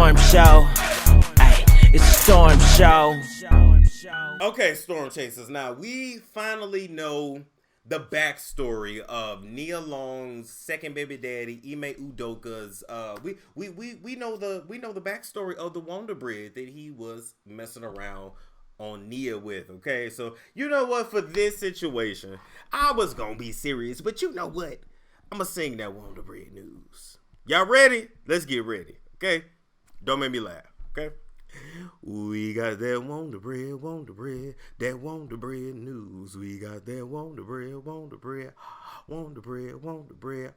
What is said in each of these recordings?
storm show. Ay, it's a storm show. Okay, Storm Chasers. Now we finally know the backstory of Nia Long's second baby daddy, Ime Udoka's. We know the backstory of the Wonder Bread that he was messing around on Nia with. Okay, so you know what? For this situation, I was gonna be serious, but you know what? I'm gonna sing that Wonder Bread news. Y'all ready? Let's get ready. Okay, don't make me laugh. Okay. We got that Wonder Bread, that Wonder Bread news. We got that Wonder Bread, Wonder Bread, Wonder Bread, Wonder Bread,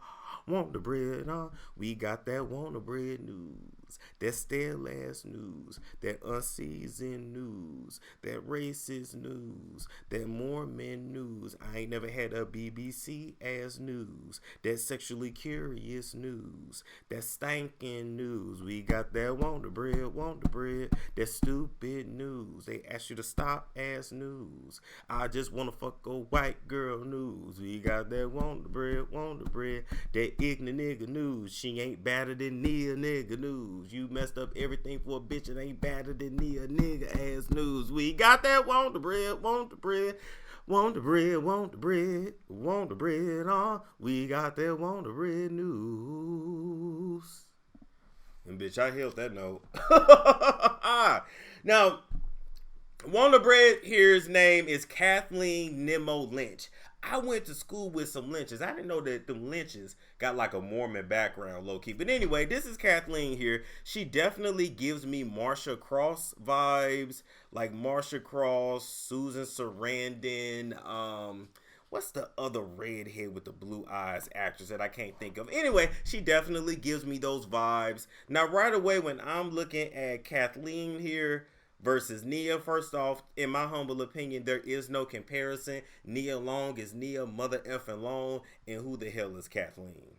Wonder Bread. We got that Wonder Bread news, that stale ass news, that unseasoned news, that racist news, that Mormon news. I ain't never had a BBC ass news, that sexually curious news, that stinking news. We got that Wonder Bread, that stupid news. They ask you to stop ass news. I just wanna fuck a white girl news. We got that Wonder Bread, that ignorant nigga news. She ain't better than Nia nigga news. You messed up everything for a bitch that ain't better than Nia nigga ass news. We got that Wonder Bread, Wonder Bread, Wonder Bread, Wonder Bread, Wonder Bread. We got that Wonder Bread news. And bitch, I held that note. Now, Wonder Bread here's name is Kathleen Nemo Lynch. I went to school with some Lynches. I didn't know that the Lynches got like a Mormon background, low key. But anyway, this is Kathleen here. She definitely gives me Marsha Cross vibes, like Marsha Cross, Susan Sarandon. What's the other redhead with the blue eyes actress that I can't think of? Anyway, she definitely gives me those vibes. Now, right away, when I'm looking at Kathleen here versus Nia, first off, in my humble opinion, there is no comparison. Nia Long is Nia mother effing Long, and who the hell is Kathleen?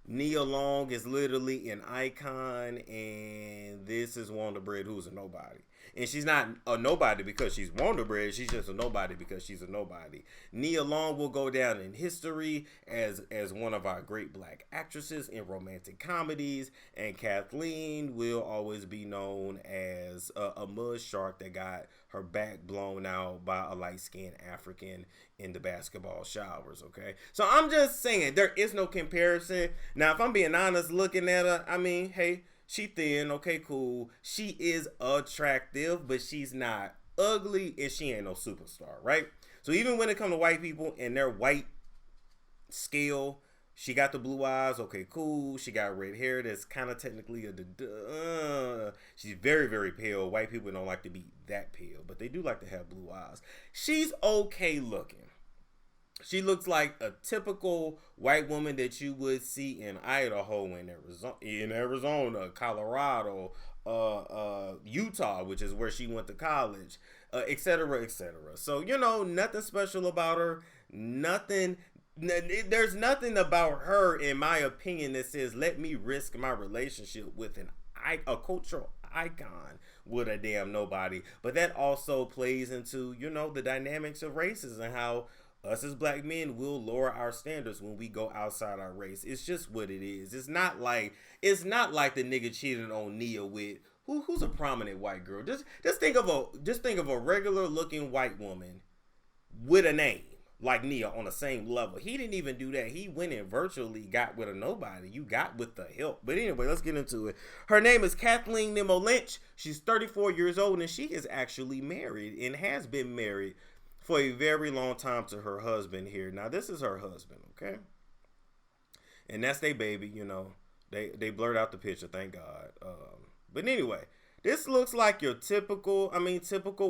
Nia Long is literally an icon, and this is Wonder Bread, who's a nobody. And she's not a nobody because she's Wonder Bread. She's just a nobody because she's a nobody. Nia Long will go down in history as one of our great black actresses in romantic comedies. And Kathleen will always be known as a mud shark that got her back blown out by a light-skinned African in the basketball showers, okay? So I'm just saying, there is no comparison. Now, if I'm being honest, looking at her, I mean, hey, she thin, okay, cool. She is attractive, but she's not ugly, and she ain't no superstar, right? So even when it comes to white people and their white scale, she got the blue eyes, okay, cool. She got red hair that's kind of technically she's very, very pale. White people don't like to be that pale, but they do like to have blue eyes. She's okay looking. She looks like a typical white woman that you would see in Idaho, in Arizona, Colorado, Utah, which is where she went to college, et cetera, et cetera. So, you know, nothing special about her. There's nothing about her, in my opinion, that says, let me risk my relationship with a cultural icon with a damn nobody. But that also plays into, you know, the dynamics of races and how us as black men will lower our standards when we go outside our race. It's just what it is. It's not like the nigga cheating on Nia with who's a prominent white girl. Just think of a regular looking white woman with a name like Nia on the same level. He didn't even do that. He went and virtually got with a nobody. You got with the help. But anyway, let's get into it. Her name is Kathleen Nemo Lynch. She's 34 years old, and she is actually married and has been married for a very long time to her husband here. Now, this is her husband, okay? And that's their baby, you know. They blurred out the picture, thank God. But anyway, this looks like your typical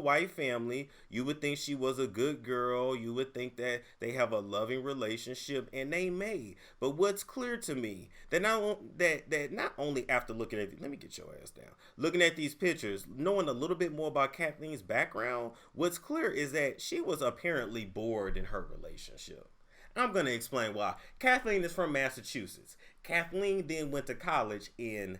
white family. You would think she was a good girl. You would think that they have a loving relationship, and they may. But what's clear to me, that not only after looking at, let me get your ass down, looking at these pictures, knowing a little bit more about Kathleen's background, what's clear is that she was apparently bored in her relationship. I'm going to explain why. Kathleen is from Massachusetts. Kathleen then went to college in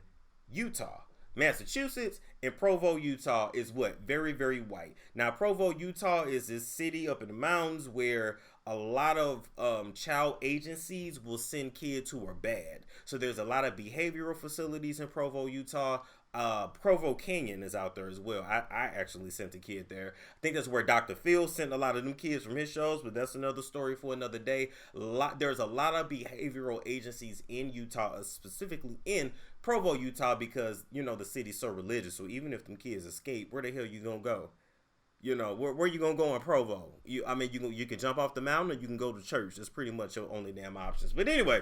Utah. Massachusetts and Provo, Utah is what? Very, very white. Now, Provo, Utah is this city up in the mountains where a lot of child agencies will send kids who are bad. So there's a lot of behavioral facilities in Provo, Utah. Provo Canyon is out there as well. I actually sent a kid there. I think that's where Dr. Phil sent a lot of them kids from his shows, but that's another story for another day. There's a lot of behavioral agencies in Utah, specifically in Provo, Utah, because, you know, the city's so religious. So even if them kids escape, where the hell you gonna go? You know, where you gonna go in Provo? You can jump off the mountain or you can go to church. That's pretty much your only damn options. But anyway,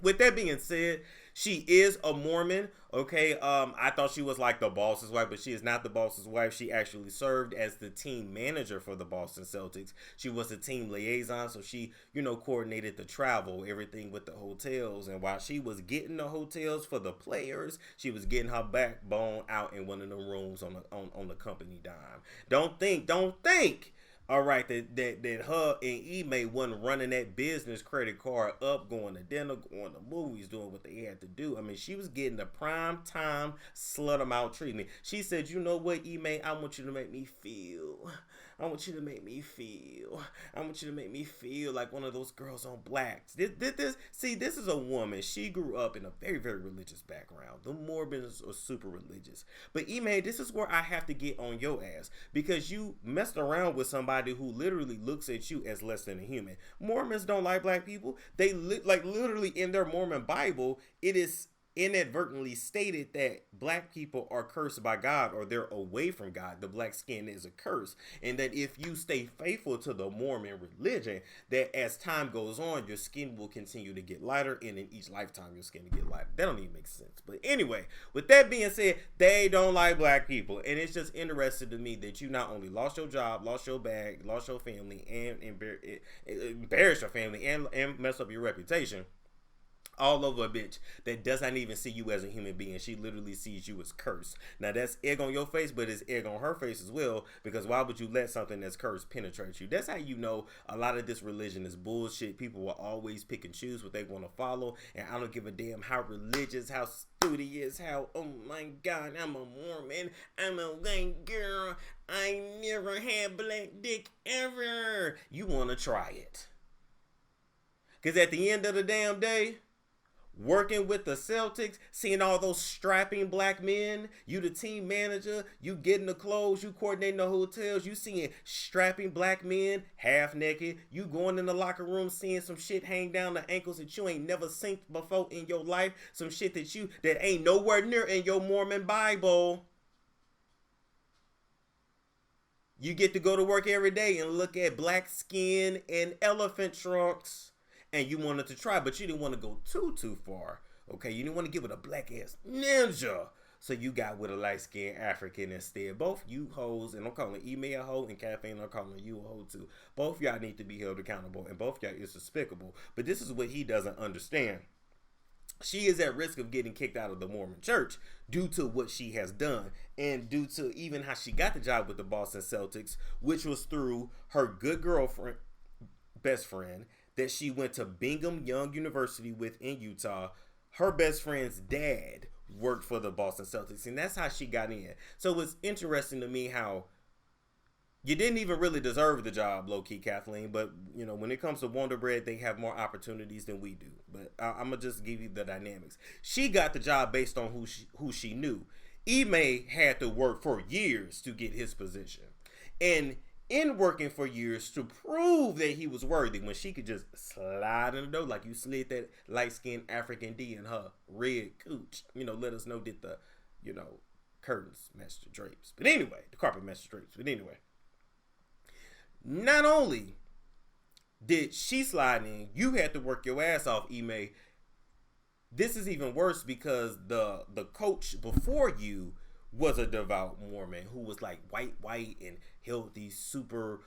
with that being said, she is a Mormon. Okay, I thought she was like the boss's wife, but she is not the boss's wife. She actually served as the team manager for the Boston Celtics. She was the team liaison, so she, you know, coordinated the travel, everything with the hotels. And while she was getting the hotels for the players, she was getting her backbone out in one of the rooms on the company dime. Don't think. All right, that her and Ime wasn't running that business credit card up, going to dinner, going to movies, doing what they had to do. I mean, she was getting the prime time slut 'em out treatment. She said, you know what, Ime, I want you to make me feel. I want you to make me feel. I want you to make me feel like one of those girls on Blacks. This is a woman. She grew up in a very, very religious background. The Mormons are super religious. But Ime, this is where I have to get on your ass, because you messed around with somebody who literally looks at you as less than a human. Mormons don't like black people. They like literally in their Mormon Bible, it is inadvertently stated that black people are cursed by God, or they're away from God. The black skin is a curse, and that if you stay faithful to the Mormon religion, that as time goes on, your skin will continue to get lighter, and in each lifetime your skin will get lighter. That don't even make sense. But anyway, with that being said, they don't like black people, and it's just interesting to me that you not only lost your job, lost your bag, lost your family, and embarrassed your family, and mess up your reputation all over a bitch that does not even see you as a human being. She literally sees you as cursed. Now that's egg on your face, but it's egg on her face as well, because why would you let something that's cursed penetrate you? That's how you know a lot of this religion is bullshit. People will always pick and choose what they want to follow, and I don't give a damn how religious, how studious, how, oh my God, I'm a Mormon, I'm a white girl, I never had black dick ever. You want to try it, because at the end of the damn day, working with the Celtics, seeing all those strapping black men, you the team manager, you getting the clothes, you coordinating the hotels, you seeing strapping black men half naked, you going in the locker room seeing some shit hang down the ankles that you ain't never seen before in your life, some shit that ain't nowhere near in your Mormon Bible. You get to go to work every day and look at black skin and elephant trunks. And you wanted to try, but you didn't want to go too far. Okay, you didn't want to give it a black ass ninja. So you got with a light skinned African instead. Both you hoes, and I'm calling Email a hoe, and Caffeine, I'm calling you a hoe too. Both y'all need to be held accountable, and both y'all is despicable. But this is what he doesn't understand. She is at risk of getting kicked out of the Mormon church due to what she has done, and due to even how she got the job with the Boston Celtics, which was through her good girlfriend, best friend, that she went to Brigham Young University with in Utah. Her best friend's dad worked for the Boston Celtics, and that's how she got in. So it's interesting to me how you didn't even really deserve the job, low-key, Kathleen, but, you know, when it comes to Wonder Bread, they have more opportunities than we do. But I'm going to just give you the dynamics. She got the job based on who she knew. Ime had to work for years to get his position. And in working for years to prove that he was worthy, when she could just slide in the door like you slid that light-skinned African D in her red cooch. You know, let us know that the, you know, curtains match the drapes. But anyway, the carpet matched the drapes. But anyway, not only did she slide in, you had to work your ass off, Ime. This is even worse because the coach before you was a devout Mormon who was like white and held these super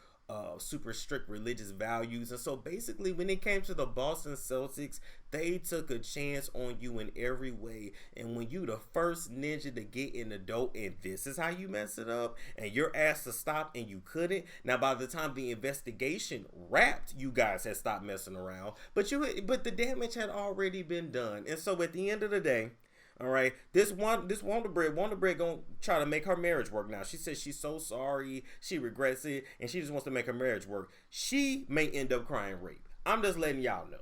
strict religious values. And so basically when it came to the Boston Celtics, they took a chance on you in every way. And when you the first ninja to get in the dough, and this is how you mess it up, and you're asked to stop and you couldn't. Now by the time the investigation wrapped, you guys had stopped messing around, but the damage had already been done. And so at the end of the day, All right, this Wonder Bread gonna try to make her marriage work now. She says she's so sorry, she regrets it, and she just wants to make her marriage work. She may end up crying rape. I'm just letting y'all know.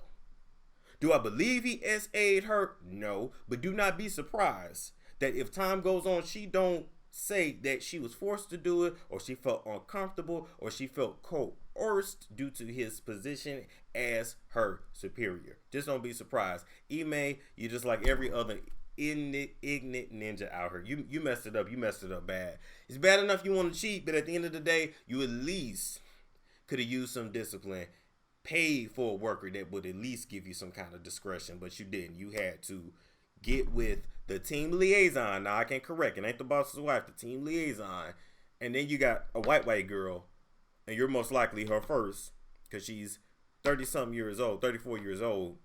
Do I believe he SA'd her? No, but do not be surprised that if time goes on, she don't say that she was forced to do it, or she felt uncomfortable, or she felt coerced due to his position as her superior. Just don't be surprised. Ime, you're just like every other ignorant ninja out here. You messed it up. You messed it up bad. It's bad enough you want to cheat, but at the end of the day, you at least could have used some discipline. Paid for a worker that would at least give you some kind of discretion, but you didn't. You had to get with the team liaison. Now I can correct it. Ain't the boss's wife, the team liaison. And then you got a white girl, and you're most likely her first, because she's 30-something years old, 34 years old.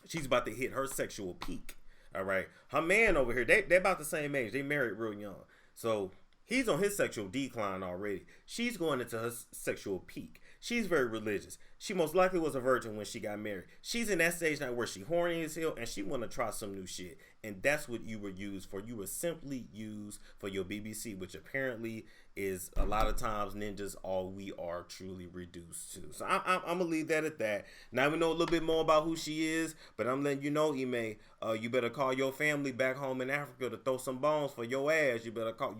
She's about to hit her sexual peak. All right. Her man over here, they about the same age. They married real young. So he's on his sexual decline already. She's going into her sexual peak. She's very religious. She most likely was a virgin when she got married. She's in that stage now where she horny as hell and she want to try some new shit. And that's what you were used for. You were simply used for your BBC, which apparently is a lot of times ninjas all we are truly reduced to. So I'm going to leave that at that. Now we know a little bit more about who she is, but I'm letting you know, Ime, you better call your family back home in Africa to throw some bones for your ass. You better call,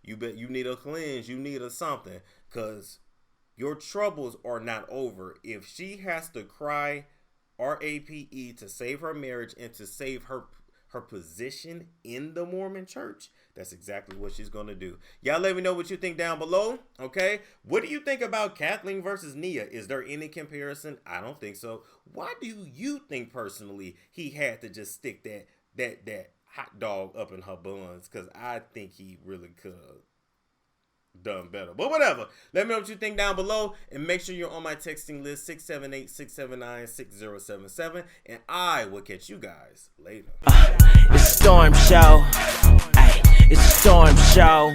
you need a cleanse, you need a something, because your troubles are not over. If she has to cry RAPE to save her marriage and to save her position in the Mormon church, that's exactly what she's going to do. Y'all let me know what you think down below, okay? What do you think about Kathleen versus Nia? Is there any comparison? I don't think so. Why do you think personally he had to just stick that hot dog up in her buns? Because I think he really could have done better, but whatever. Let me know what you think down below, and make sure you're on my texting list, 678-679-6077, and I will catch you guys later. It's a storm show. Ay, it's a storm show.